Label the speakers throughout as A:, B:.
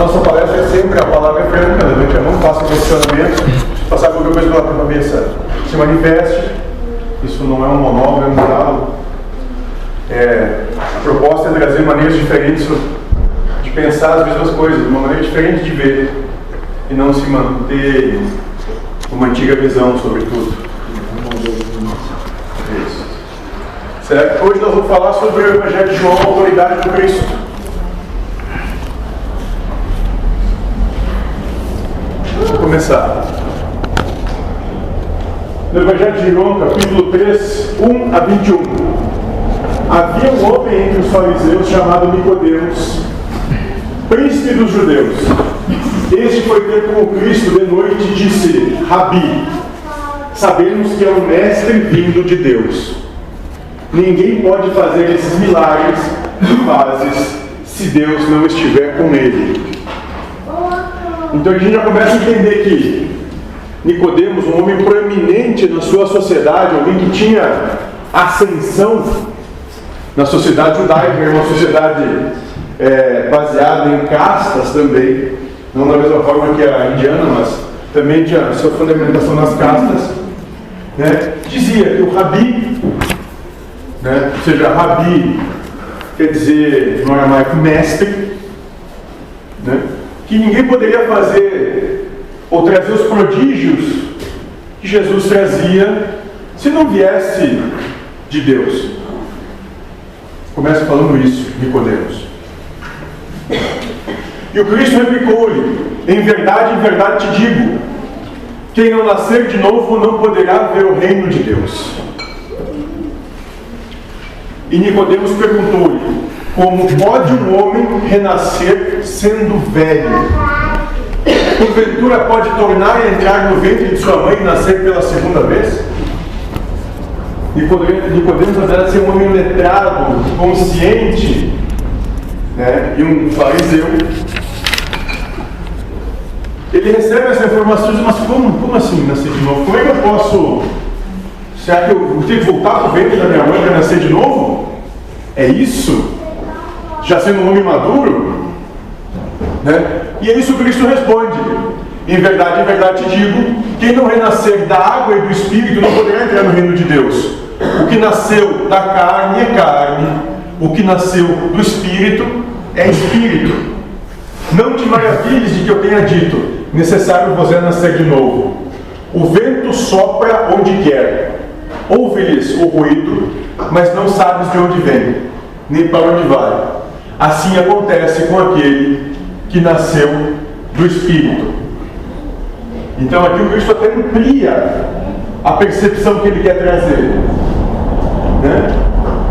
A: nossa palestra é sempre a palavra franca, né? Que é muito fácil o questionamento, passar qualquer coisa pela cabeça, se manifeste. Isso não é um monólogo, é um diálogo. A proposta é trazer maneiras diferentes de pensar as mesmas coisas, uma maneira diferente de ver, e não se manter uma antiga visão sobre tudo. Isso. Certo? Hoje nós vamos falar sobre o Evangelho de João, a autoridade do Cristo. Vamos começar. No Evangelho de João, capítulo 3, 1 a 21. Havia um homem entre os fariseus chamado Nicodemos, príncipe dos judeus. Este foi ter com o Cristo de noite e disse: Rabi, sabemos que é um mestre vindo de Deus. Ninguém pode fazer esses milagres que fazes se Deus não estiver com ele. Então a gente já começa a entender que Nicodemos, um homem proeminente na sua sociedade, alguém que tinha ascensão na sociedade judaica, uma sociedade baseada em castas também, não da mesma forma que a indiana, mas também tinha sua fundamentação nas castas, né? Dizia que o Rabi, né? Ou seja, Rabi quer dizer no aramaico mestre, né? Que ninguém poderia fazer ou trazer os prodígios que Jesus trazia se não viesse de Deus. Começa falando isso, Nicodemos. E o Cristo replicou-lhe: em verdade te digo, quem não nascer de novo não poderá ver o reino de Deus. E Nicodemos perguntou-lhe: como pode um homem renascer sendo velho? Porventura pode tornar a entrar no ventre de sua mãe e nascer pela segunda vez? Nicodemos, apesar de ser um homem letrado, consciente, né, e um fariseu, ele recebe essa informação e diz: mas como assim nascer de novo? Como é que eu posso... Será que eu tenho que voltar para o ventre da minha mãe para nascer de novo? É isso? Já sendo um homem maduro? Né? E é isso que Cristo responde: em verdade te digo, quem não renascer da água e do Espírito não poderá entrar no reino de Deus. O que nasceu da carne é carne, o que nasceu do Espírito é Espírito. Não te maravilhes de que eu tenha dito: necessário vos é nascer de novo. O vento sopra onde quer, ouve-lhes o ruído, mas não sabes de onde vem, nem para onde vai. Assim acontece com aquele que nasceu do Espírito. Então aqui o Cristo até amplia a percepção que ele quer trazer, né?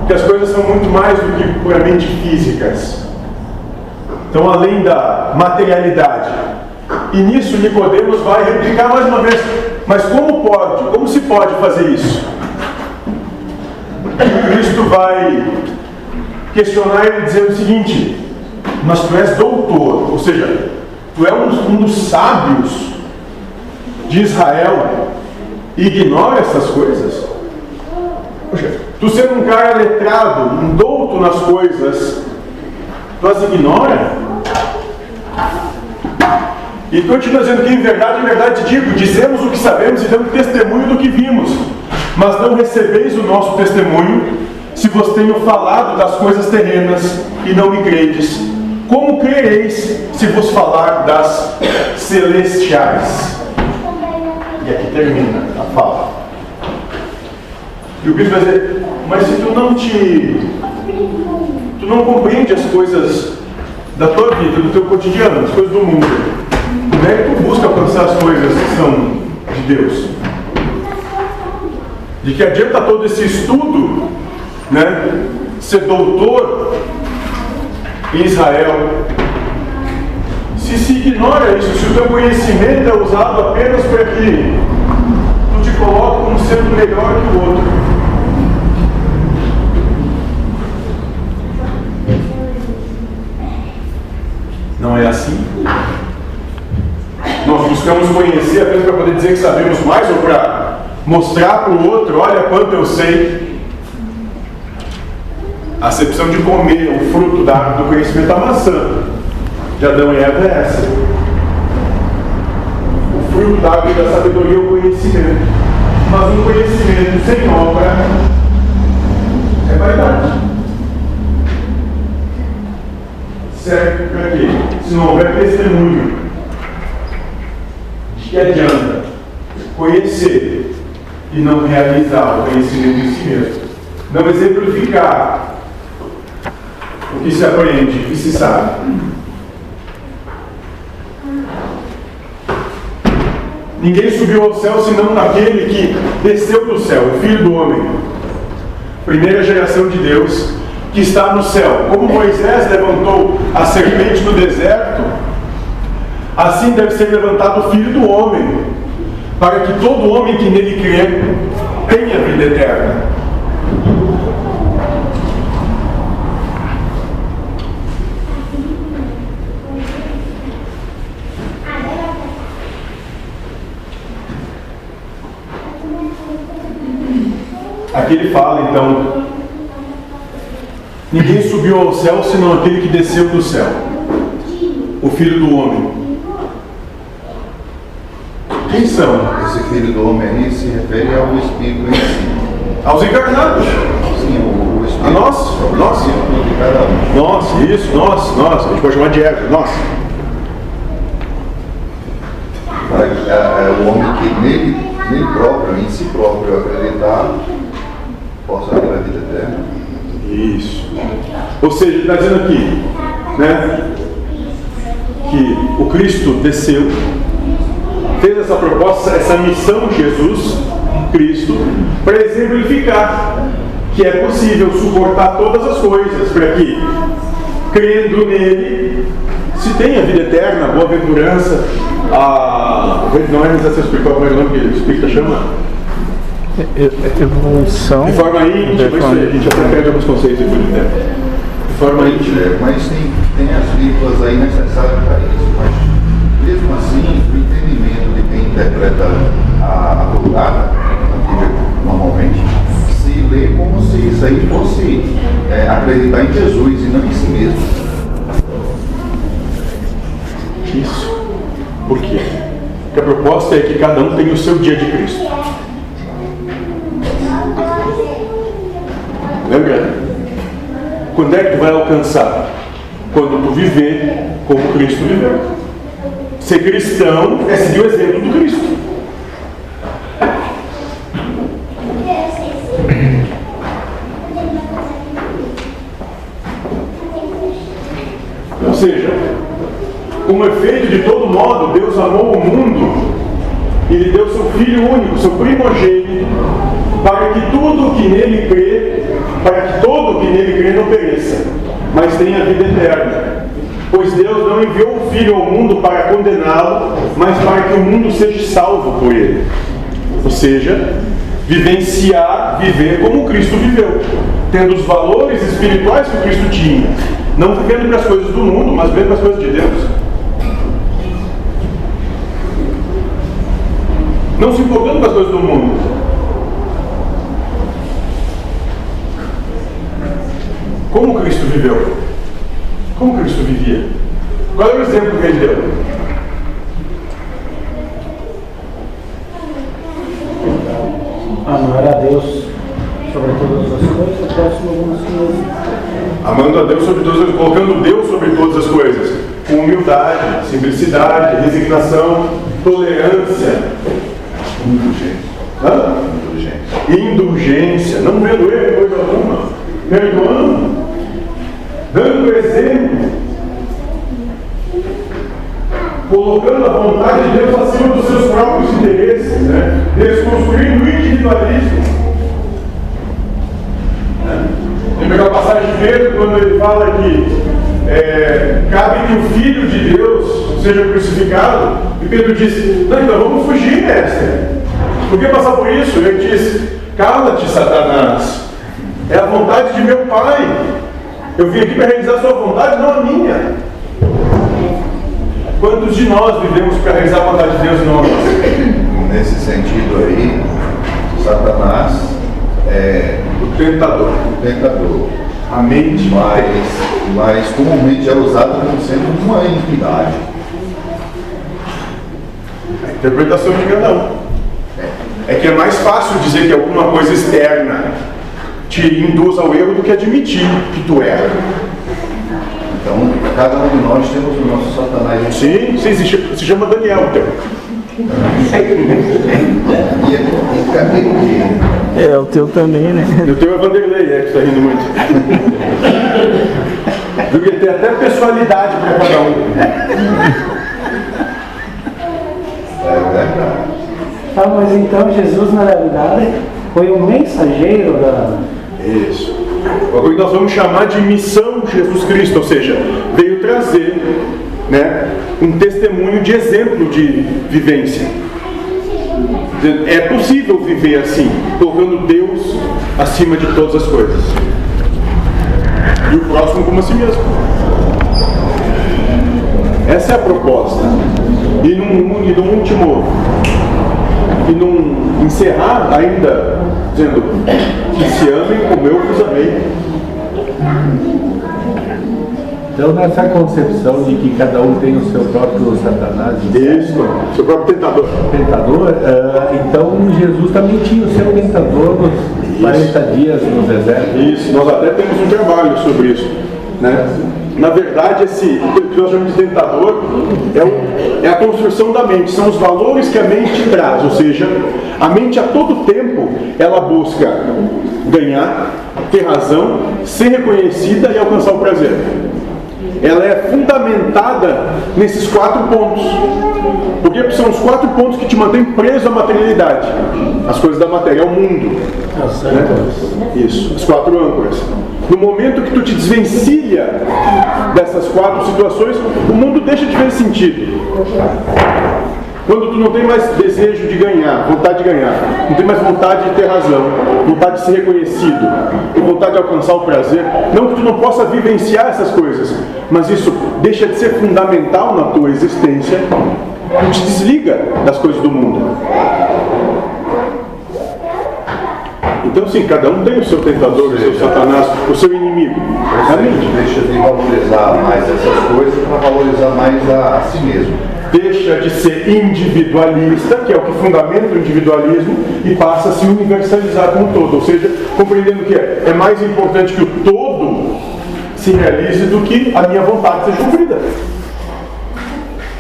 A: Que as coisas são muito mais do que puramente físicas. Então, além da materialidade. E nisso Nicodemos vai replicar mais uma vez: mas como se pode fazer isso? E Cristo vai questionar ele dizendo o seguinte: mas tu és doutor, ou seja, tu és um dos sábios de Israel e ignora essas coisas? Poxa, tu sendo um cara letrado, um douto nas coisas, tu as ignora? E continua dizendo que em verdade te digo, dizemos o que sabemos e damos testemunho do que vimos, mas não recebeis o nosso testemunho, se vos tenho falado das coisas terrenas e não me credes. Como crereis se vos falar das celestiais? E aqui termina a fala. E o Cristo vai dizer: mas se tu não compreende as coisas da tua vida, do teu cotidiano, as coisas do mundo, como é que tu busca alcançar as coisas que são de Deus? De que adianta todo esse estudo, né? Ser doutor em Israel, se ignora isso, se o teu conhecimento é usado apenas para que tu te coloque como sendo melhor que o outro. Não é assim? Nós buscamos conhecer apenas para poder dizer que sabemos mais, ou para mostrar para o outro: olha quanto eu sei. A acepção de comer o fruto do conhecimento da maçã de Adão e Eva é essa. O fruto da árvore da sabedoria é o conhecimento. Mas um conhecimento sem obra é vaidade. Serve para quê? Se não houver testemunho, de que adianta conhecer e não realizar o conhecimento em si mesmo? Não exemplificar o que se aprende e se sabe. Ninguém subiu ao céu senão aquele que desceu do céu, o Filho do Homem, primeira geração de Deus, que está no céu. Como Moisés levantou a serpente no deserto, assim deve ser levantado o Filho do Homem, para que todo homem que nele crê tenha vida eterna. Aqui ele fala, então, ninguém subiu ao céu senão aquele que desceu do céu, o Filho do Homem. Quem são?
B: Esse Filho do Homem aí se refere ao Espírito em si.
A: Aos encarnados.
B: Sim, o Espírito.
A: A nós. Nós.
B: De cada um.
A: Nós, isso, nós. A gente pode chamar de ego, nós.
B: O homem que nele próprio, em si próprio, acreditar, possa ter a vida eterna.
A: Isso. Ou seja, ele está dizendo aqui, né, que o Cristo desceu, fez essa proposta, essa missão de Jesus, Cristo, para exemplificar que é possível suportar todas as coisas, para que, crendo nele, se tenha vida eterna, boa-aventurança, não é realização espiritual, como é o nome que o Espírito chama?
C: Evolução.
A: De forma íntima, isso aí, a gente até perde alguns conceitos depois do tempo. De forma íntima.
B: Mas tem as vírgulas aí necessárias para isso. Mas, mesmo assim, o entendimento de quem interpreta a Vulgata, a Bíblia normalmente, se lê como se isso aí fosse acreditar em Jesus e não em si mesmo.
A: Isso. Por quê? Porque a proposta é que cada um tenha o seu dia de Cristo. Lembra? Quando é que tu vai alcançar? Quando tu viver como Cristo viveu. Ser cristão é seguir o exemplo do Cristo. Ou seja, como efeito de todo modo, Deus amou o mundo e Ele deu seu Filho único, seu primogênito, para que tudo que nele crê, para que todo que nele crê não pereça, mas tenha vida eterna. Pois Deus não enviou o Filho ao mundo para condená-lo, mas para que o mundo seja salvo por ele. Ou seja, viver como Cristo viveu, tendo os valores espirituais que Cristo tinha, não vivendo para as coisas do mundo, mas vivendo para as coisas de Deus. Não se importando com as coisas do mundo. Como Cristo viveu? Como Cristo vivia? Qual é o exemplo que ele deu?
C: Amar a Deus sobre todas as coisas, o próximo algumas coisas.
A: Amando a Deus sobre todas as coisas, colocando Deus sobre todas as coisas, com humildade, simplicidade, resignação, tolerância, indulgência, não vendo ele coisa alguma, perdoando, dando exemplo, colocando a vontade de Deus acima dos seus próprios interesses, né? Desconstruindo o individualismo. Lembra a passagem de Pedro, quando ele fala que cabe que o Filho de Deus seja crucificado, e Pedro disse: não, então vamos fugir, mestre. Por que passar por isso? Ele disse: cala-te, Satanás, é a vontade de meu Pai. Eu vim aqui para realizar a sua vontade, não a minha. Quantos de nós vivemos para realizar a vontade de Deus e não a nossa?
B: Nesse sentido aí, Satanás é
A: o tentador.
B: o tentador.
A: A mente.
B: Mas mas comumente é usado como sendo uma entidade.
A: A interpretação de cada um. É que é mais fácil dizer que alguma coisa externa te induz ao erro do que admitir que tu erra.
B: Então, cada um de nós temos o nosso Satanás.
A: Sim, se chama Daniel, então.
D: É, o teu também, né?
A: E o teu é Vanderlei, que está rindo muito. Porque tem até personalidade para cada um.
B: É verdade.
C: Tá, mas então Jesus na realidade foi um mensageiro da...
A: Isso. O que nós vamos chamar de missão de Jesus Cristo, ou seja, veio trazer, né, um testemunho de exemplo de vivência. É possível viver assim, colocando Deus acima de todas as coisas. E o próximo como a si mesmo. Essa é a proposta. E num último... E num encerrar ainda dizendo que se amem como eu vos amei.
E: Então, nessa concepção de que cada um tem o seu próprio Satanás,
A: Isso, seu próprio tentador.
E: então Jesus também tinha o seu tentador nos 40 dias no deserto.
A: Isso, nós até temos um trabalho sobre isso, né? Na verdade, o que nós chamamos de tentador é a construção da mente, são os valores que a mente traz, ou seja, a mente a todo tempo ela busca ganhar, ter razão, ser reconhecida e alcançar o prazer. Ela é fundamentada nesses 4 pontos, porque são os 4 pontos que te mantêm preso à materialidade, as coisas da matéria, ao mundo, né? Isso, as 4 âncoras. No momento que tu te desvencilha dessas 4 situações, o mundo deixa de fazer sentido. Quando tu não tem mais desejo de ganhar, vontade de ganhar, não tem mais vontade de ter razão, vontade de ser reconhecido, vontade de alcançar o prazer, não que tu não possa vivenciar essas coisas, mas isso deixa de ser fundamental na tua existência, tu te desliga das coisas do mundo. Então sim, cada um tem o seu tentador, o seu Satanás, o seu inimigo.
B: A gente deixa de valorizar mais essas coisas para valorizar mais a si mesmo.
A: Deixa de ser individualista, que é o que fundamenta o individualismo, e passa a se universalizar como todo, ou seja, compreendendo que é mais importante que o todo se realize do que a minha vontade seja cumprida.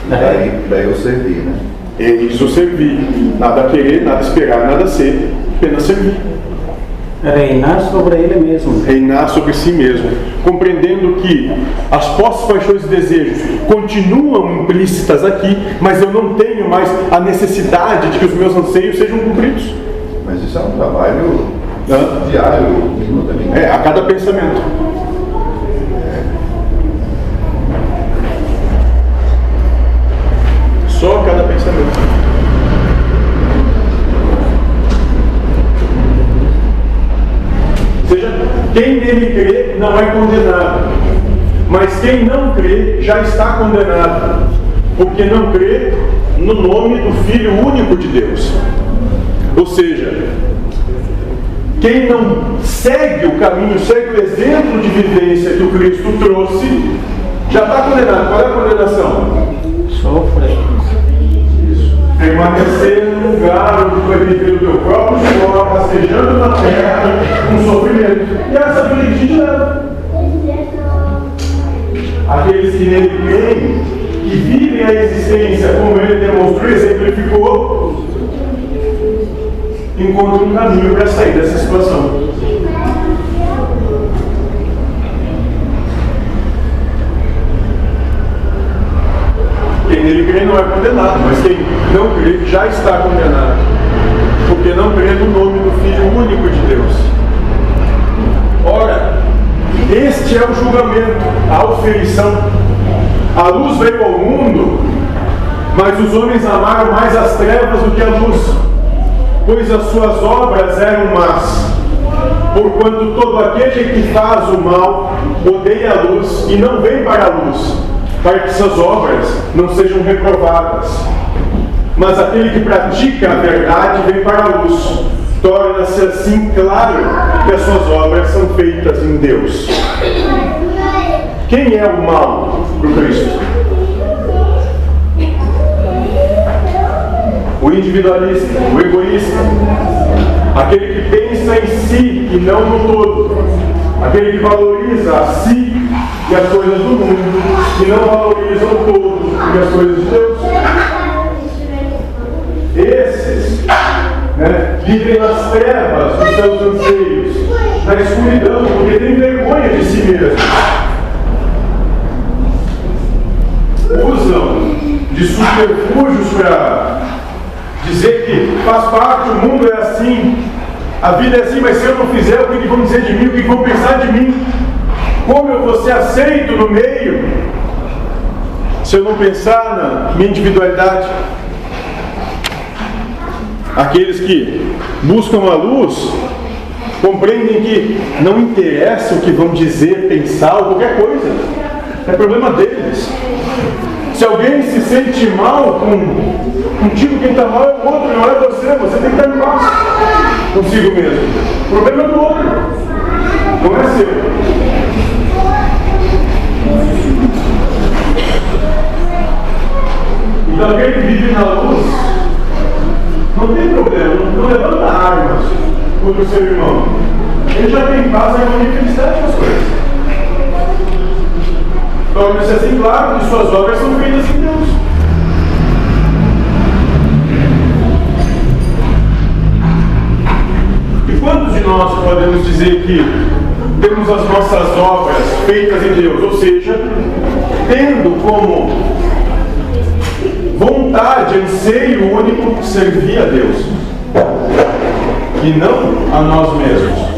B: Daí eu servir, né?
A: É isso, servir. Nada querer, nada esperar, nada ser, apenas servir.
C: Reinar sobre ele mesmo.
A: Reinar sobre si mesmo, compreendendo que as posses, paixões e desejos continuam implícitas aqui, mas eu não tenho mais a necessidade de que os meus anseios sejam cumpridos.
B: Mas isso é um trabalho diário, minutamente.
A: A cada pensamento. Só a cada pensamento. Ou seja, quem nele crê não é condenado, mas quem não crê já está condenado, porque não crê no nome do Filho único de Deus. Ou seja, quem não segue o caminho, segue o exemplo de vivência que o Cristo trouxe, já está condenado. Qual é a condenação?
C: Sofre.
A: Permanecer no lugar onde foi viver o teu próprio suor, rastejando na terra, com sofrimento. E essa vida que te leva. Aqueles que nele creem, que vivem a existência como ele demonstrou e exemplificou, encontram um caminho para sair dessa situação. Quem nele crê não é condenado, mas quem não crê já está condenado, porque não crê no nome do Filho único de Deus. Ora, este é o julgamento, a oferição. A luz veio ao mundo, mas os homens amaram mais as trevas do que a luz, pois as suas obras eram más. Porquanto todo aquele que faz o mal odeia a luz e não vem para a luz, para que suas obras não sejam reprovadas. Mas aquele que pratica a verdade vem para a luz, torna-se assim claro que as suas obras são feitas em Deus. Quem é o mal para o Cristo? O individualista, o egoísta, aquele que pensa em si e não no todo, aquele que valoriza a si e as coisas do mundo e não valoriza o todo e as coisas de Deus. Esses, vivem nas trevas dos seus anseios, na escuridão, porque têm vergonha de si mesmos. Usam de subterfúgios para dizer que faz parte, o mundo é assim, a vida é assim, mas se eu não fizer, o que vão dizer de mim, o que vão pensar de mim? Como eu vou ser aceito no meio se eu não pensar na minha individualidade? Aqueles que buscam a luz compreendem que não interessa o que vão dizer, pensar ou qualquer coisa, é problema deles. Se alguém se sente mal contigo, quem está mal é o outro, não é você. Você tem que estar em paz consigo mesmo. O problema é do outro, não é seu. Então alguém que vive na luz não tem problema, não levanta armas contra o seu irmão. Ele já tem paz, harmonia e felicidade com as coisas. Torna-se assim claro que suas obras são feitas em Deus. E quantos de nós podemos dizer que temos as nossas obras feitas em Deus? Ou seja, tendo como vontade, anseio único, servir a Deus e não a nós mesmos.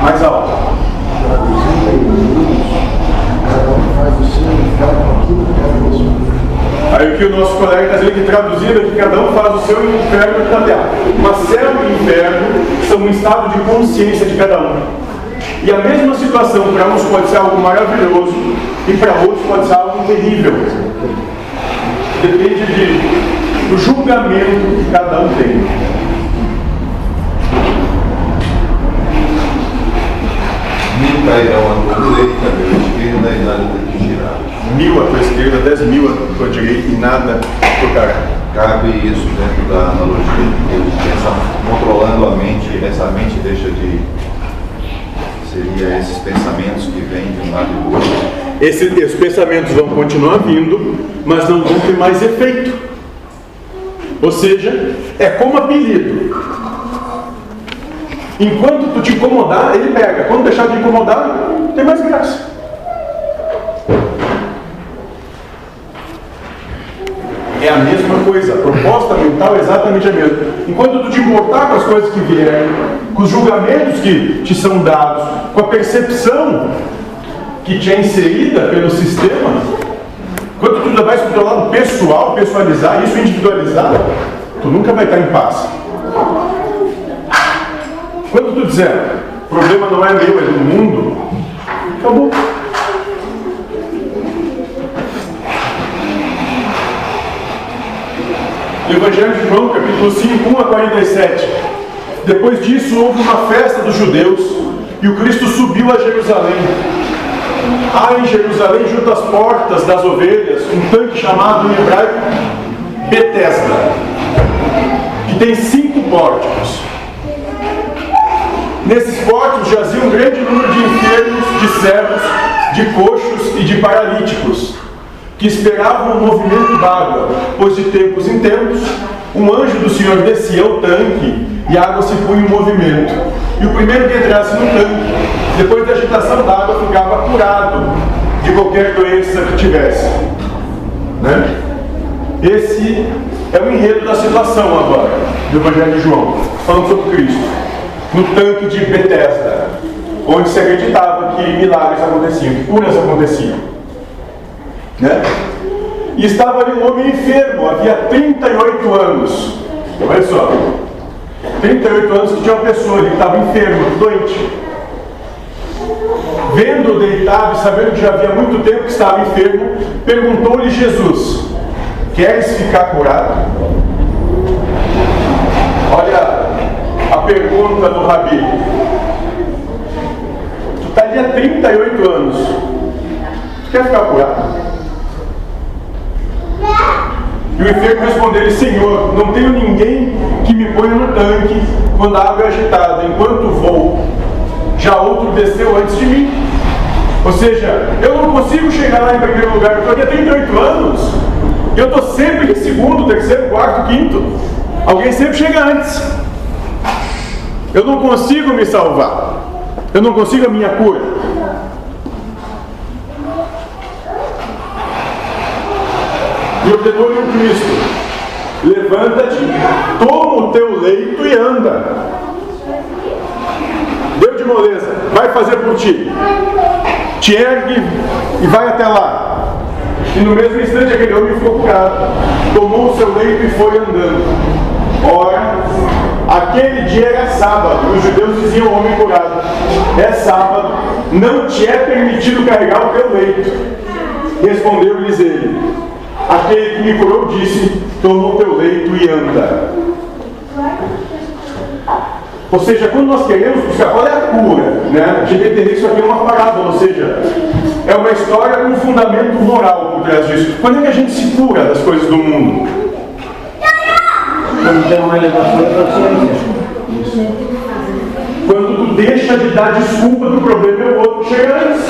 A: Mais alto. Aí o que o nosso colega está dizendo que traduzido é que cada um faz o seu inferno de tatear. Mas céu e inferno são um estado de consciência de cada um. E a mesma situação para uns pode ser algo maravilhoso e para outros pode ser algo terrível. Depende do julgamento que cada um tem.
B: Mil cairão à tua direita, meu esquerda, e nada te girar.
A: 1000 à tua esquerda, 10.000 à tua direita e nada tocará.
B: Cabe isso dentro da analogia que Deus pensa, controlando a mente, essa mente deixa de... Seria esses pensamentos que vêm de um lado e do outro.
A: Esses pensamentos vão continuar vindo, mas não vão ter mais efeito. Ou seja, é como apelido. Enquanto tu te incomodar, ele pega. Quando deixar de incomodar, tem mais graça. É a mesma coisa. A proposta mental é exatamente a mesma. Enquanto tu te importar com as coisas que vierem, com os julgamentos que te são dados, com a percepção que te é inserida pelo sistema, quando tu vai para o teu lado pessoal, pessoalizar isso, individualizar, tu nunca vai estar em paz. Quando tu dizer, o problema não é meu, é do mundo, acabou. Evangelho de João, capítulo 5, 1 a 47. Depois disso houve uma festa dos judeus e o Cristo subiu a Jerusalém. Há em Jerusalém, junto às portas das ovelhas, um tanque chamado em hebraico Betesda, que tem 5 pórticos. Nesses pórticos jazia um grande número de enfermos, de cegos, de coxos e de paralíticos, que esperavam o movimento d'água, pois de tempos em tempos um anjo do Senhor descia ao tanque e a água se punha em movimento. E o primeiro que entrasse no tanque, depois da agitação da água, ficava curado de qualquer doença que tivesse. Né? Esse é o enredo da situação agora, do Evangelho de João, falando sobre Cristo, no tanque de Betesda, onde se acreditava que milagres aconteciam, que curas aconteciam. Né? E estava ali um homem enfermo, havia 38 anos. Olha só, 38 anos que tinha uma pessoa ali que estava enferma, doente. Vendo-o deitado e sabendo que já havia muito tempo que estava enfermo, perguntou-lhe Jesus: queres ficar curado? Olha a pergunta do Rabi. Tu está ali há 38 anos. Tu quer ficar curado? E o enfermo respondeu-lhe: Senhor, não tenho ninguém que me ponha no tanque quando a água é agitada, enquanto vou. Já outro desceu antes de mim. Ou seja, eu não consigo chegar lá em primeiro lugar. Eu estou aqui há 38 anos. E eu estou sempre em segundo, terceiro, quarto, quinto. Alguém sempre chega antes. Eu não consigo me salvar. Eu não consigo a minha cura. E ordenou-lhe o Cristo: levanta-te, toma o teu leito e anda. Deu de moleza, vai fazer por ti. Te ergue e vai até lá. E no mesmo instante aquele homem ficou curado, tomou o seu leito e foi andando. Ora, aquele dia era sábado, e os judeus diziam ao homem curado: é sábado, não te é permitido carregar o teu leito. Respondeu-lhes ele: aquele que me curou disse: toma o teu leito e anda. Ou seja, quando nós queremos buscar qual é a cura, né? A gente tem que entender que isso aqui é uma parábola, ou seja, é uma história com um fundamento moral por trás disso. Quando é que a gente se cura das coisas do mundo?
C: Quando tem uma elevação da consciência.
A: Quando tu deixa de dar desculpa do problema é o outro que chega antes.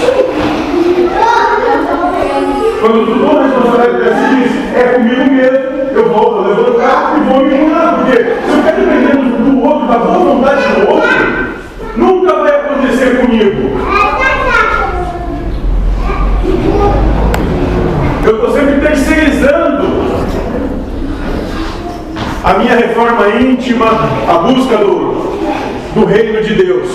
A: Quando tu toma a responsabilidade e diz: é comigo mesmo, eu vou levantar e vou me curar. Porque se eu quero depender do outro, da boa vontade do outro, nunca vai acontecer comigo. Eu estou sempre terceirizando a minha reforma íntima, a busca do reino de Deus.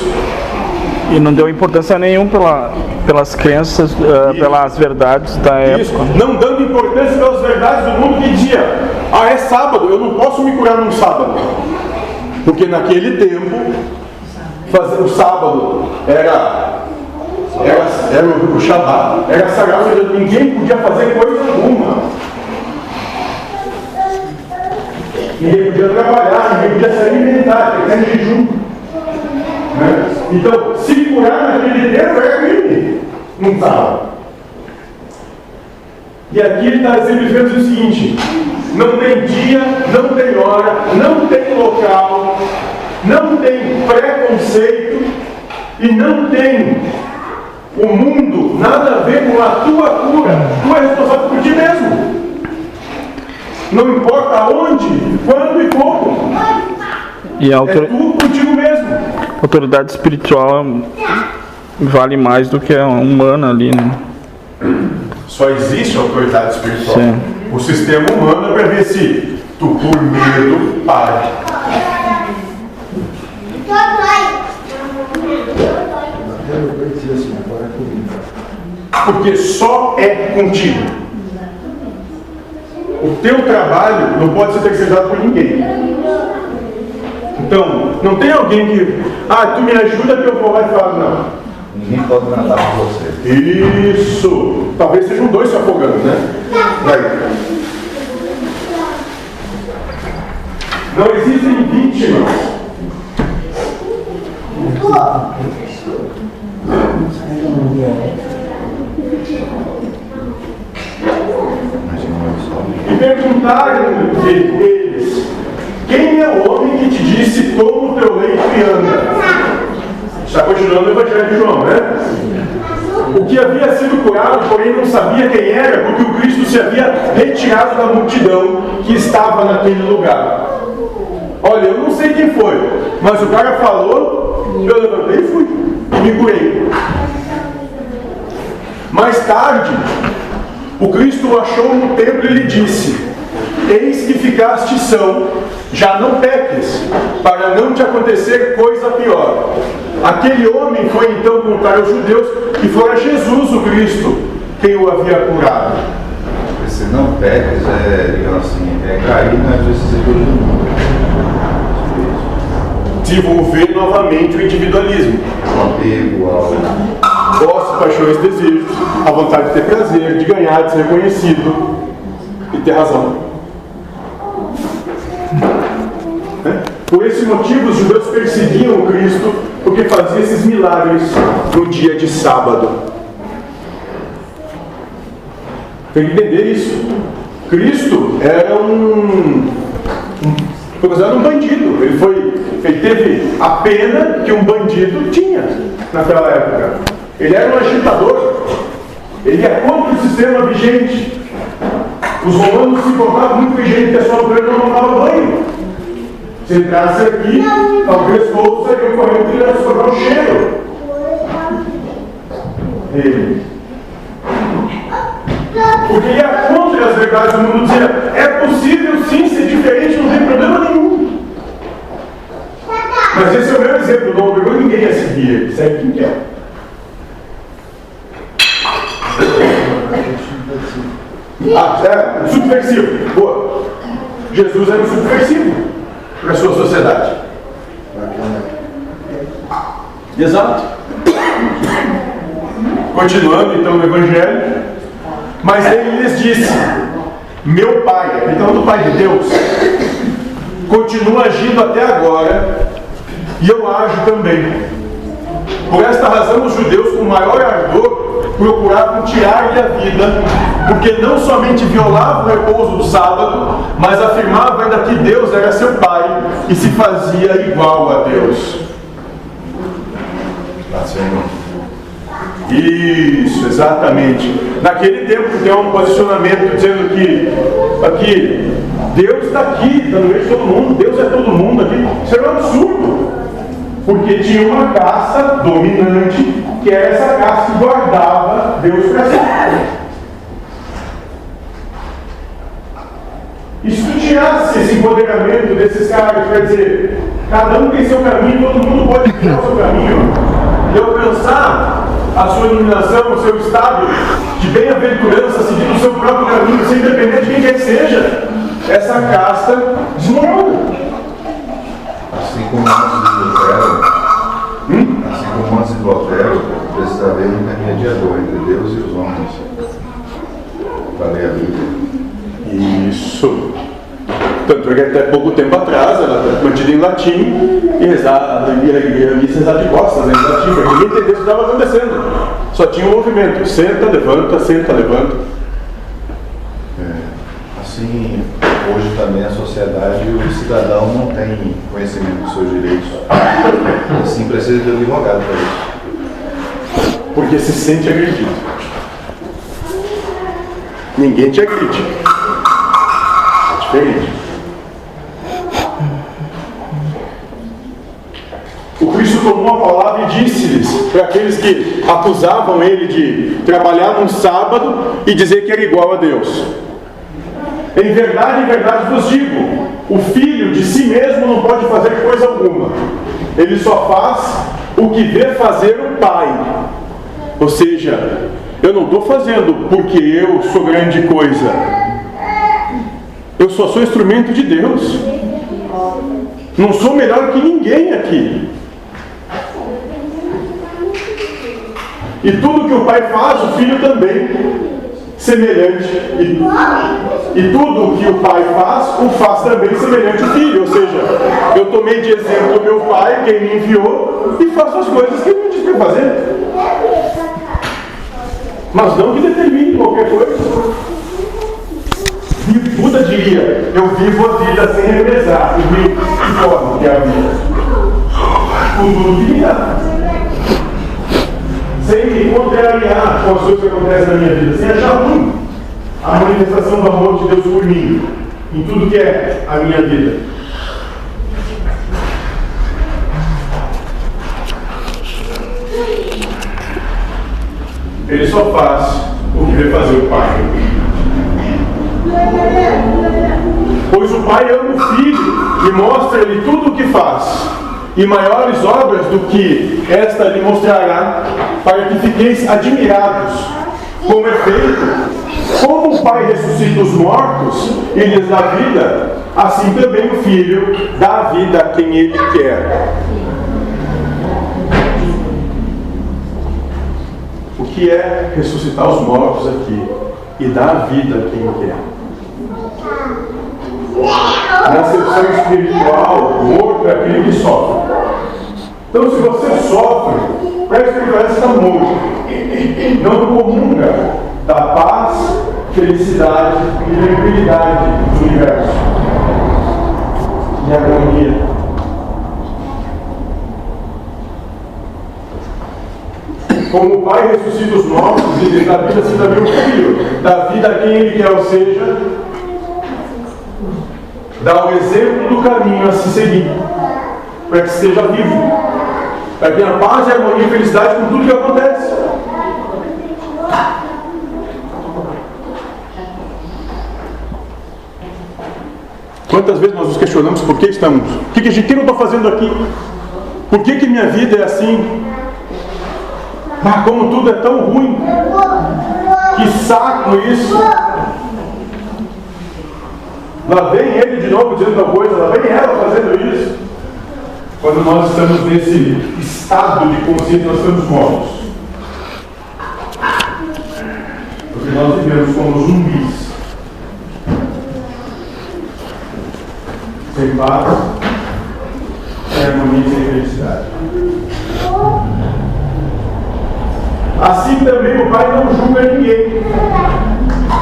D: E não deu importância nenhuma pelas crenças, pelas verdades da
A: Isso,
D: época.
A: não dando importância pelas verdades do mundo que dizia: ah, é sábado, eu não posso me curar num sábado. Porque naquele tempo, o sábado era o Shabat, era sagrado, ou seja, ninguém podia fazer coisa alguma. Ninguém podia trabalhar, ninguém podia se alimentar, tinha que ter jejum. Né? Então, se curar naquele tempo era crime, não sábado. E aqui ele está exemplificando o seguinte: não tem dia, não tem hora, não tem local, não tem preconceito e não tem o mundo nada a ver com a tua cura. Tu é responsável por ti mesmo. Não importa onde, quando e como.
D: E a
A: É tu contigo mesmo.
D: autoridade espiritual vale mais do que a humana ali, né?
A: Só existe autoridade espiritual.
D: Sim.
A: O sistema humano é para ver se tu, por medo, pare. Porque só é contigo. O teu trabalho não pode ser terceirizado por ninguém. Então, não tem alguém que: ah, tu me ajuda que eu vou lá e falo. Não.
B: Ninguém pode nadar por você.
A: Isso. Talvez sejam dois se afogando, né? Daí. Não existem vítimas. E perguntaram eles: quem é o homem que te disse: toma o teu leito e anda? Está continuando o Evangelho de João, né? O que havia sido curado, porém não sabia quem era, porque o Cristo se havia retirado da multidão que estava naquele lugar. Olha, eu não sei quem foi, mas o cara falou, eu levantei e fui, e me curei. Mais tarde, o Cristo o achou no templo e lhe disse: eis que ficaste são, já não peques, para não te acontecer coisa pior. Aquele homem foi então contar aos judeus que fora Jesus o Cristo quem o havia curado.
B: Se não peques, digamos assim, cair nas vicissitudes do mundo.
A: Desenvolver novamente o individualismo.
B: O apego ao...
A: Gostos, paixões, desejos, a vontade de ter prazer, de ganhar, de ser reconhecido e ter razão. Por esse motivo, os judeus perseguiam o Cristo, porque fazia esses milagres no dia de sábado. Tem que entender isso. Cristo era foi considerado um bandido. Ele teve a pena que um bandido tinha naquela época. Ele era um agitador. Ele é contra o sistema vigente. Os romanos se importavam muito com gente que a sua mulher não tomava banho. Se entrasse aqui, talvez todos sairiam correndo e iam sobrar um cheiro. Porque ele é contra as verdades do mundo, dizia, é possível sim ser diferente, não tem problema nenhum. Mas esse é o meu exemplo, não obrigou ninguém a seguir ele, segue quem quer. Subversivo. Boa. Jesus era um subversivo para a sua sociedade. Exato. Continuando então no Evangelho. Mas ele lhes disse: meu Pai, então do Pai de Deus, continua agindo até agora, e eu ajo também. Por esta razão, os judeus, com maior ardor, procuravam tirar-lhe a vida, porque não somente violava o repouso do sábado, mas afirmava ainda que Deus era seu Pai e se fazia igual a Deus. Isso, exatamente. Naquele tempo tem um posicionamento dizendo que aqui, Deus está aqui, está no meio de todo mundo, Deus é todo mundo aqui. Isso era um absurdo. Porque tinha uma caça dominante, que era essa caça que guardava Deus para si. E se tu tirasse esse empoderamento desses caras, quer dizer, cada um tem seu caminho, todo mundo pode criar o seu caminho, e alcançar a sua iluminação, o seu estado de bem-aventurança, seguindo o seu próprio caminho, sem depender de quem quer que seja, essa casta desmorona.
B: Assim como antes de Lutero, precisa haver um intermediador entre Deus e os homens para ler a Bíblia.
A: Isso. Tanto é que até pouco tempo atrás ela era mantida em latim e ia missa rezar de costas em latim, porque ninguém entendeu o que estava acontecendo. Só tinha um movimento: senta, levanta, senta, levanta.
B: Assim, hoje também a sociedade, o cidadão não tem conhecimento dos seus direitos. Assim, precisa de um advogado para isso.
A: Porque se sente agredido. Ninguém te agride. É diferente. O Cristo tomou a palavra e disse-lhes, para aqueles que acusavam ele de trabalhar num sábado e dizer que era igual a Deus: em verdade vos digo, o filho de si mesmo não pode fazer coisa alguma. Ele só faz o que vê fazer o Pai. Ou seja, eu não estou fazendo porque eu sou grande coisa. Eu só sou instrumento de Deus. Não sou melhor que ninguém aqui. E tudo que o Pai faz, o Filho também, semelhante. E tudo que o Pai faz, o faz também semelhante ao Filho. Ou seja, eu tomei de exemplo o meu Pai, quem me enviou, e faço as coisas que ele me disse para fazer. Mas não que determine qualquer coisa. E Buda diria: eu vivo a vida sem revezar. E vivo que forma que é a vida? Com tudo que me dá. Sem me contrariar com as coisas que acontecem na minha vida. Sem achar ruim a manifestação do amor de Deus por mim. Em tudo que é a minha vida. Ele só faz o que vê fazer o Pai. Pois o Pai ama o Filho e mostra-lhe tudo o que faz, e maiores obras do que esta lhe mostrará, para que fiqueis admirados. Como é feito, como o Pai ressuscita os mortos e lhes dá vida, assim também o Filho dá a vida a quem Ele quer. O que é ressuscitar os mortos aqui e dar a vida a quem quer? Na acepção espiritual, morto é aquele que sofre. Então, se você sofre, para a espiritualidade está morto. Não comunga da paz, felicidade e tranquilidade do universo. E harmonia. Como o Pai ressuscita os mortos e dá vida, assim também o Filho dá vida a quem Ele quer, ou seja, dá o exemplo do caminho a se seguir, para que esteja vivo, para que tenha paz, harmonia e felicidade com tudo que acontece. Quantas vezes nós nos questionamos por que estamos? O que eu estou fazendo aqui? Por que minha vida é assim? Ah, como tudo é tão ruim. Que saco isso. Lá vem ele de novo dizendo tal coisa, lá vem ela fazendo isso. Quando nós estamos nesse estado de consciência, nós estamos mortos. Porque nós vivemos como zumbis. Sem paz, sem harmonia e sem felicidade. Assim também o Pai não julga ninguém,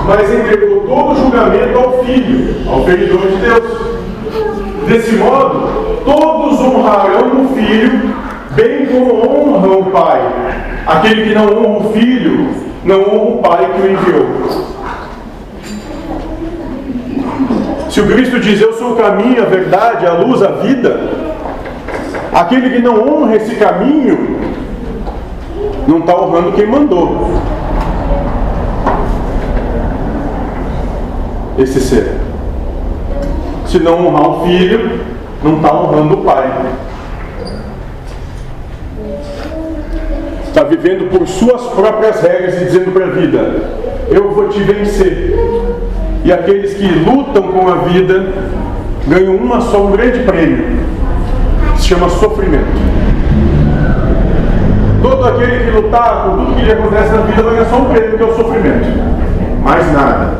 A: mas entregou todo o julgamento ao Filho, ao feridor de Deus. Desse modo, todos honrarão o Filho, bem como honram o Pai. Aquele que não honra o Filho, não honra o Pai que o enviou. Se o Cristo diz, eu sou o caminho, a verdade, a luz, a vida, aquele que não honra esse caminho, não está honrando quem mandou esse ser. Se não honrar o Filho, não está honrando o Pai. Está vivendo por suas próprias regras e dizendo para a vida, eu vou te vencer. E aqueles que lutam com a vida ganham um grande prêmio, que se chama sofrimento. Todo aquele que lutar por tudo que lhe acontece na vida vai ganhar só um prêmio, que é o sofrimento. Mais nada.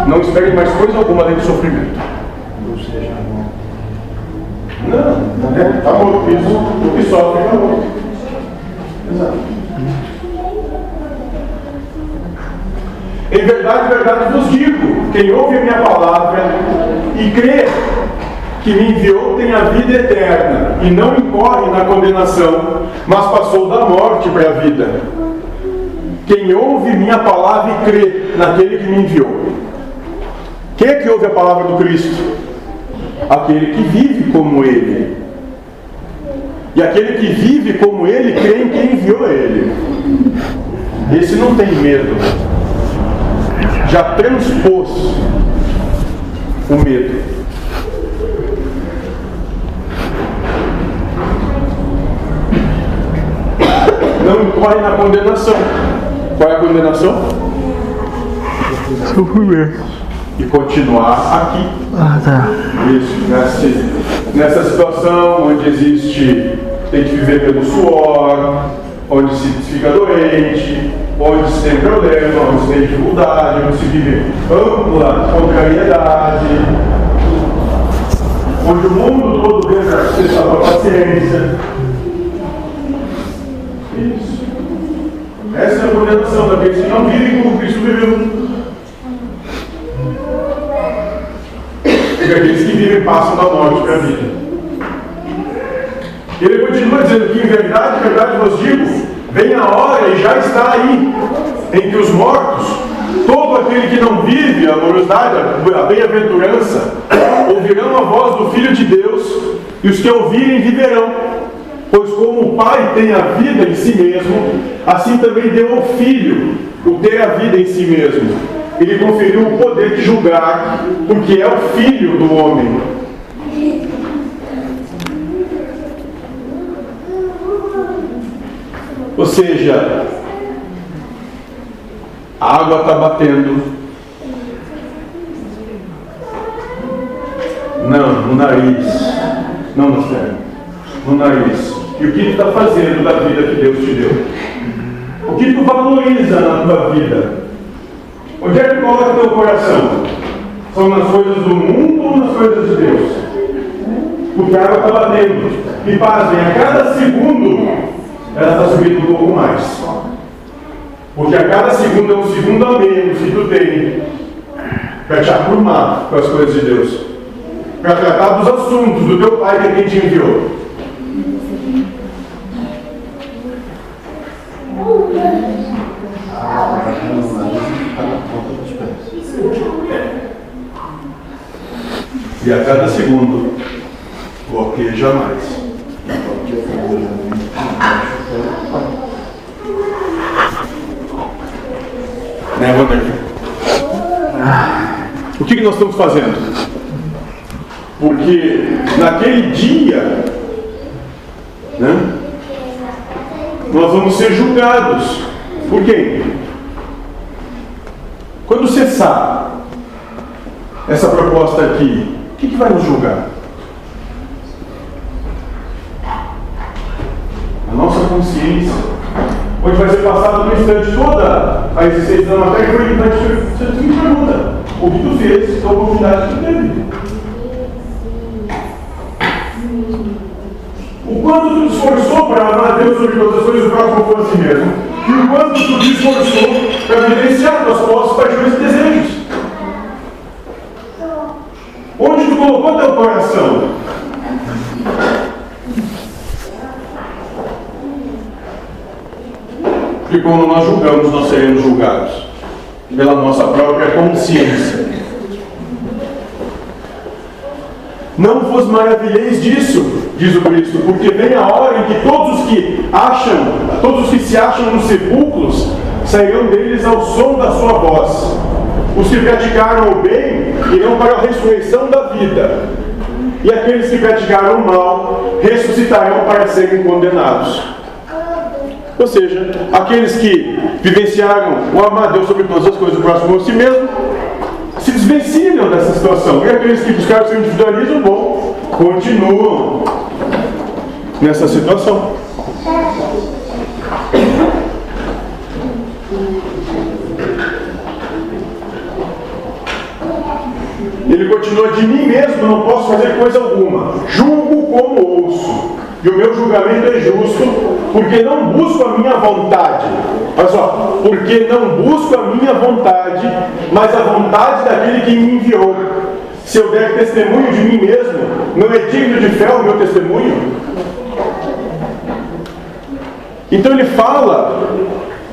A: Não espere mais coisa alguma além de sofrimento. Não, está morto. Isso, o que sofre está morto. Exato. Em verdade vos digo, quem ouve a minha palavra e crê que me enviou tem a vida eterna e não incorre na condenação, mas passou da morte para a vida. Quem ouve minha palavra e crê naquele que me enviou. Quem é que ouve a palavra do Cristo? Aquele que vive como Ele. E aquele que vive como Ele crê em quem enviou Ele. Esse não tem medo. Já transpôs o medo. Não incorre na condenação. Qual é a condenação?
D: Sofrimento.
A: E continuar aqui.
D: Tá.
A: Isso, nessa situação onde existe, tem que viver pelo suor, onde se fica doente, onde se tem problema, onde se tem dificuldade, onde se vive ampla contrariedade, onde o mundo todo vem para acessar a paciência. Isso. Essa é a condenação daqueles que não vivem como Cristo viveu. E aqueles que vivem passam da morte para a vida. Ele continua dizendo que em verdade vos digo, vem a hora e já está aí, em que os mortos, todo aquele que não vive a amorosidade, a bem-aventurança, ouvirão a voz do Filho de Deus, e os que ouvirem viverão. Pois como o Pai tem a vida em si mesmo, assim também deu ao Filho o ter a vida em si mesmo. Ele conferiu o poder de julgar, porque é o Filho do homem. Ou seja, a água está batendo. Não, no nariz. Não nas pernas. No nariz. E o que tu está fazendo da vida que Deus te deu? O que tu valoriza na tua vida? Onde é que coloca teu coração? São nas coisas do mundo volume nas coisas de Deus. Porque a água está batendo. E pasmem, a cada segundo ela está subindo um pouco mais. Porque a cada segundo é um segundo a menos que tu tem para te aprumar com as coisas de Deus. Para tratar dos assuntos do teu Pai que é quem te enviou. E a cada segundo, ok, jamais. Né, Wander? O que nós estamos fazendo? Porque naquele dia, né, nós vamos ser julgados. Por quem? Quando cessar essa proposta aqui, o que vai nos julgar? A nossa consciência, onde vai ser passado no instante toda a existência da matéria, e vai te pergunta: o que tu fez com a oportunidade que tu teve? O quanto tu te esforçou para amar a Deus sobre todas as coisas, o próximo por si mesmo, e o quanto tu te esforçou para vivenciar tuas posses, paixões e desejos. Onde tu colocou teu coração? Porque quando nós julgamos, nós seremos julgados pela nossa própria consciência. Não vos maravilheis disso, diz o Cristo, porque vem a hora em que todos os que se acham nos sepulcros, sairão deles ao som da sua voz. Os que praticaram o bem irão para a ressurreição da vida, e aqueles que praticaram o mal ressuscitarão para serem condenados. Ou seja, aqueles que vivenciaram o amar a Deus sobre todas as coisas, o próximo a si mesmo, se desvencilham dessa situação. E aqueles que buscaram o seu individualismo, bom, continuam nessa situação. Ele continua: de mim mesmo não posso fazer coisa alguma, julgo como ouço, e o meu julgamento é justo, porque não busco a minha vontade. Olha só, porque não busco a minha vontade, mas a vontade daquele que me enviou. Se eu der testemunho de mim mesmo, não é digno de fé o meu testemunho? Então ele fala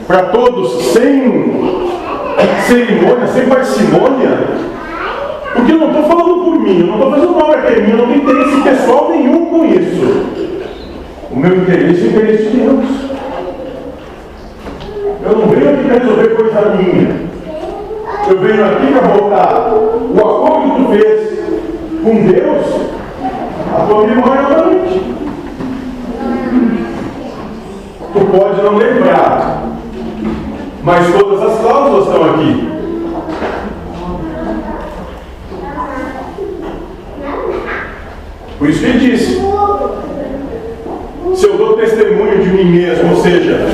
A: para todos sem cerimônia, sem parcimônia, porque eu não estou falando por mim, eu não estou fazendo uma obra que é minha, eu não tenho interesse pessoal nenhum com isso. O meu interesse é o interesse de Deus. Eu não venho aqui para resolver coisa minha. Eu venho aqui para voltar o acordo que tu fez com Deus, a tua memória novamente. Tu pode não lembrar, mas todas as cláusulas estão aqui. Por isso que ele disse: se eu dou testemunho de mim mesmo, ou seja,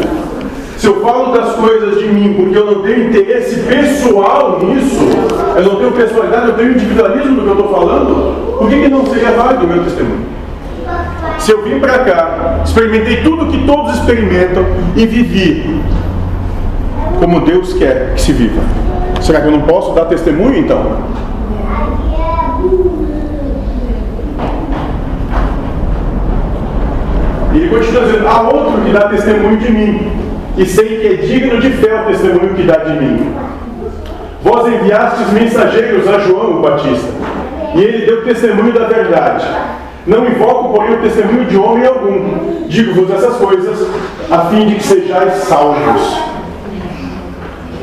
A: se eu falo das coisas de mim porque eu não tenho interesse pessoal nisso, eu não tenho pessoalidade, eu tenho individualismo do que eu estou falando, por que não seria válido o meu testemunho? Se eu vim para cá, experimentei tudo que todos experimentam e vivi como Deus quer que se viva, será que eu não posso dar testemunho então? E ele continua dizendo: há outro que dá testemunho de mim, e sei que é digno de fé o testemunho que dá de mim. Vós enviastes mensageiros a João o Batista, e ele deu testemunho da verdade. Não invoco, porém, o testemunho de homem algum. Digo-vos essas coisas, a fim de que sejais salvos.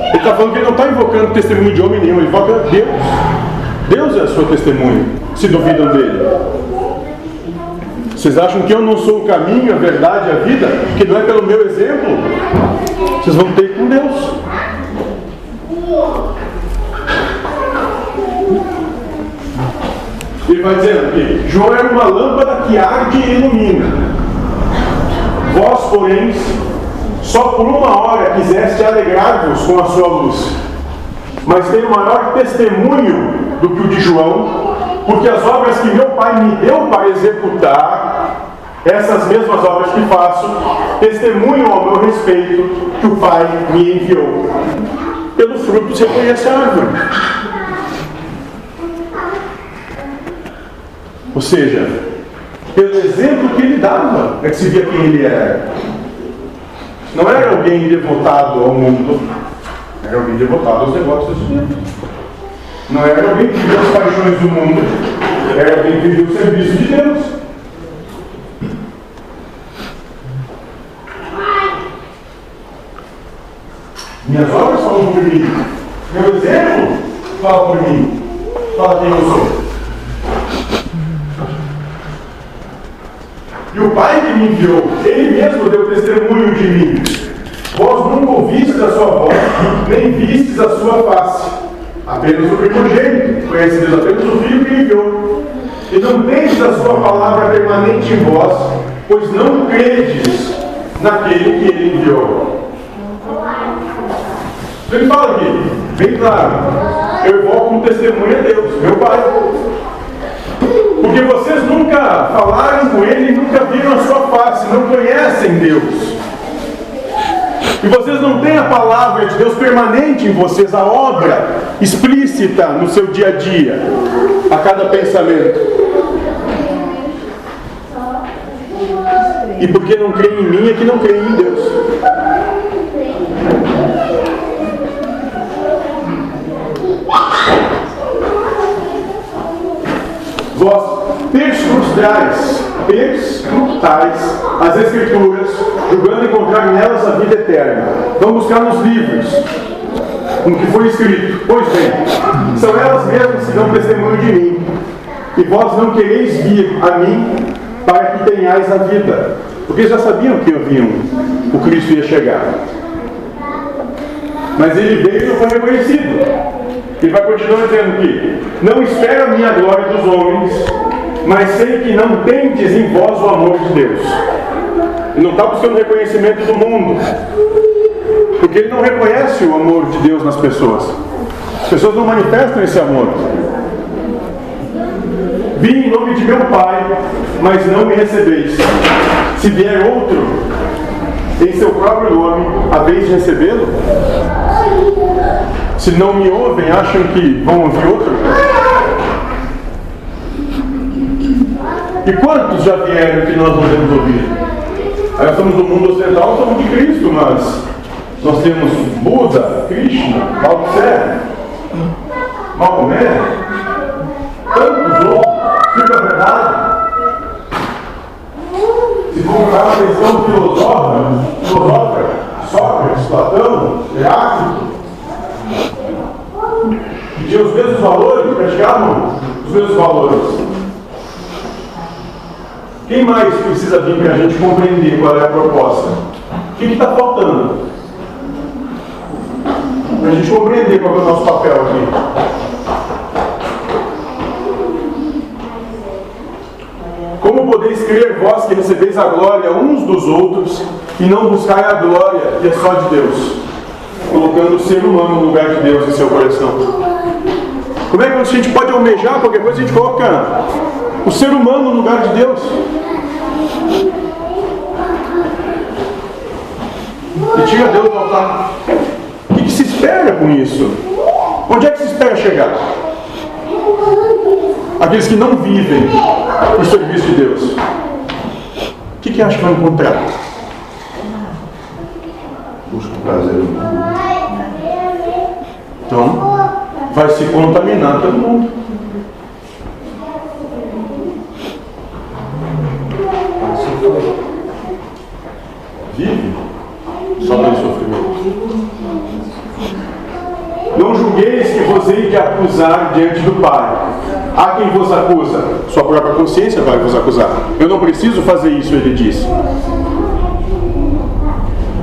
A: Ele está falando que ele não está invocando o testemunho de homem nenhum, ele invoca Deus. Deus é a sua testemunha, se duvidam dele. Vocês acham que eu não sou o caminho, a verdade, a vida? Que não é pelo meu exemplo? Vocês vão ter com Deus. Ele vai dizendo que João era uma lâmpada que arde e ilumina. Vós, porém, só por uma hora quiseste alegrar-vos com a sua luz. Mas tenho maior testemunho do que o de João, Porque as obras que meu Pai me deu para executar, essas mesmas obras que faço, testemunham ao meu respeito que o Pai me enviou. Pelo fruto você conhece a árvore. Ou seja, pelo exemplo que ele dava, é que se via quem ele era. Não era alguém devotado ao mundo, era alguém devotado aos negócios de Deus. Não era alguém que vivia as paixões do mundo, era alguém que vivia o serviço de Deus. Minhas obras falam por mim, meu exemplo fala por mim, fala quem eu sou. E o Pai que me enviou, Ele mesmo deu testemunho de mim. Vós nunca ouvistes a sua voz, nem vistes a sua face. Apenas o primogênito, conheceis apenas o Filho que enviou. E não tendes a sua palavra permanente em vós, pois não credes naquele que Ele enviou. Ele fala aqui, bem claro, eu invoco um testemunho a Deus, meu Pai. Porque vocês nunca falaram com Ele, nunca viram a sua face, não conhecem Deus. E vocês não têm a palavra de Deus permanente em vocês, a obra explícita no seu dia a dia, a cada pensamento. E porque não creem em mim é que não creem em Deus. Vós perscrutais as Escrituras, julgando encontrar nelas a vida eterna. Vamos buscar nos livros, no que foi escrito. Pois bem, são elas mesmas que dão testemunho de mim. E vós não quereis vir a mim para que tenhais a vida. Porque já sabiam que o Cristo ia chegar. Mas ele veio e não foi reconhecido. Ele vai continuar dizendo que não espero a minha glória dos homens, mas sei que não tendes em vós o amor de Deus. Ele não está buscando reconhecimento do mundo, porque ele não reconhece o amor de Deus nas pessoas. As pessoas não manifestam esse amor. Vim em nome de meu Pai, mas não me recebeis. Se vier outro em seu próprio nome, haveis de recebê-lo? Se não me ouvem, acham que vão ouvir outro? E quantos já vieram que nós não temos ouvido? Aí nós estamos no mundo ocidental, nós somos de Cristo, mas nós temos Buda, Krishna, Lao Tse, Maomé, tantos outros. Fica a verdade. Se for uma questão filosófica, Sócrates, Platão, Heráclito, que tinham os mesmos valores, praticavam os mesmos valores. Quem mais precisa vir para a gente compreender qual é a proposta? O que está faltando? Para a gente compreender qual é o nosso papel aqui. Como podeis crer vós que recebeis a glória uns dos outros e não buscai a glória que é só de Deus, colocando o ser humano no lugar de Deus em seu coração? Como é que a gente pode almejar qualquer coisa? A gente coloca o ser humano no lugar de Deus. E tira Deus do altar. O que se espera com isso? Onde é que se espera chegar? Aqueles que não vivem o serviço de Deus. O que acha que vão encontrar?
B: Busca o prazer do mundo.
A: Então, vai se contaminar todo mundo. Vive só pelo sofrimento. Não julgueis que vos hei de acusar diante do Pai. Há quem vos acusa, sua própria consciência vai vos acusar. Eu não preciso fazer isso, ele disse.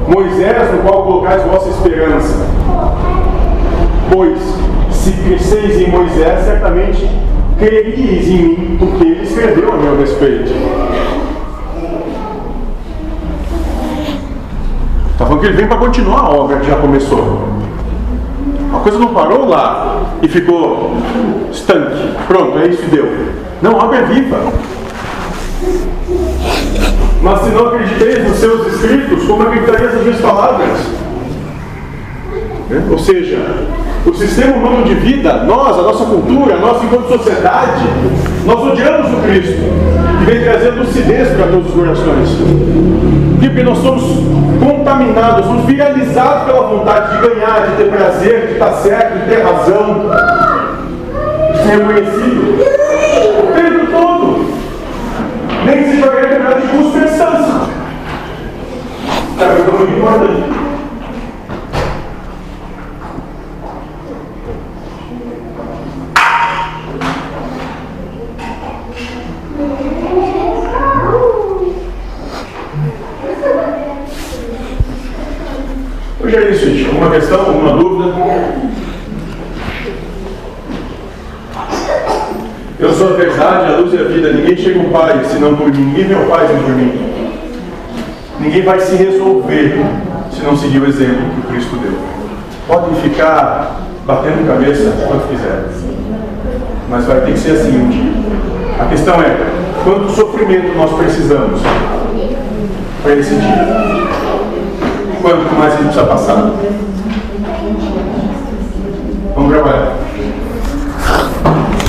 A: Moisés, no qual colocais vossa esperança. Pois, se cresceis em Moisés, certamente creríeis em mim, porque ele escreveu a meu respeito. Está falando que ele vem para continuar a obra que já começou. A coisa não parou lá e ficou estanque. Pronto, é isso e deu. Não, a obra é viva. Mas se não acrediteis nos seus escritos, como acreditareis nas minhas palavras? Ou seja, o sistema humano de vida, nós, a nossa cultura, nós enquanto sociedade, nós odiamos o Cristo, que vem trazer lucidez para todos os corações. Porque nós somos contaminados, somos viralizados pela vontade de ganhar, de ter prazer, de estar certo, de ter razão, de ser reconhecido. O tempo todo. Nem que se jogue determinado de custo e distância. Sabe, é muito importante. Hoje é isso, gente. Alguma questão, alguma dúvida? Eu sou a verdade, a luz e a vida. Ninguém chega ao Pai senão por mim. Ninguém vê o Pai senão por mim. Ninguém vai se resolver se não seguir o exemplo que o Cristo deu. Podem ficar batendo cabeça quanto quiser, mas vai ter que ser assim um dia. A questão é, quanto sofrimento nós precisamos para esse dia? Quanto mais a gente precisa passar? Vamos trabalhar.